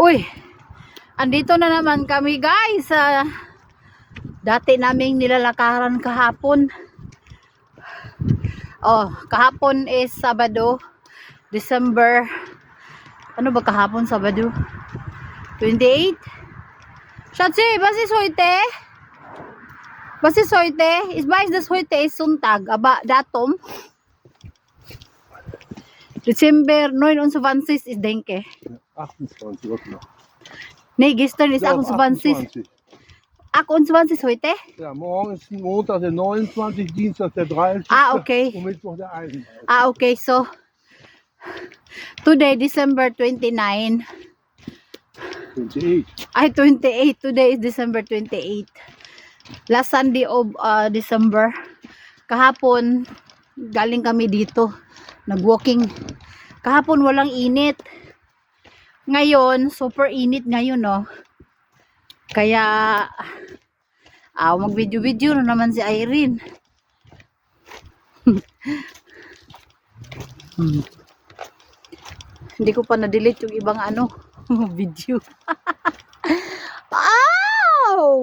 Uy, andito na naman kami guys sa dati naming nilalakaran kahapon. Oh, kahapon is Sabado, December. Ano ba kahapon Sabado? 28? Schatzi, was ist heute? Was ist heute? Ich weiß, dass heute ist Sonntag, aber Datum? Dezember 29 ist, denke. 28, warte mal. Nee, gestern ist Ja, 28. 28 heute? Ja, morgen ist Montag der 29, Dienstag der 30. Ah, okay. Und Mittwoch der 31. Ah, okay. So, today, December 29. 28. Ay, 28. Today is December 28. Last Sunday of December. Kahapon, galing kami dito. Nag-walking. Kahapon walang init. Ngayon, super init ngayon, no? Kaya, mag-video-video na naman si Irene. Hindi ko pa na-delete yung ibang video. Ow!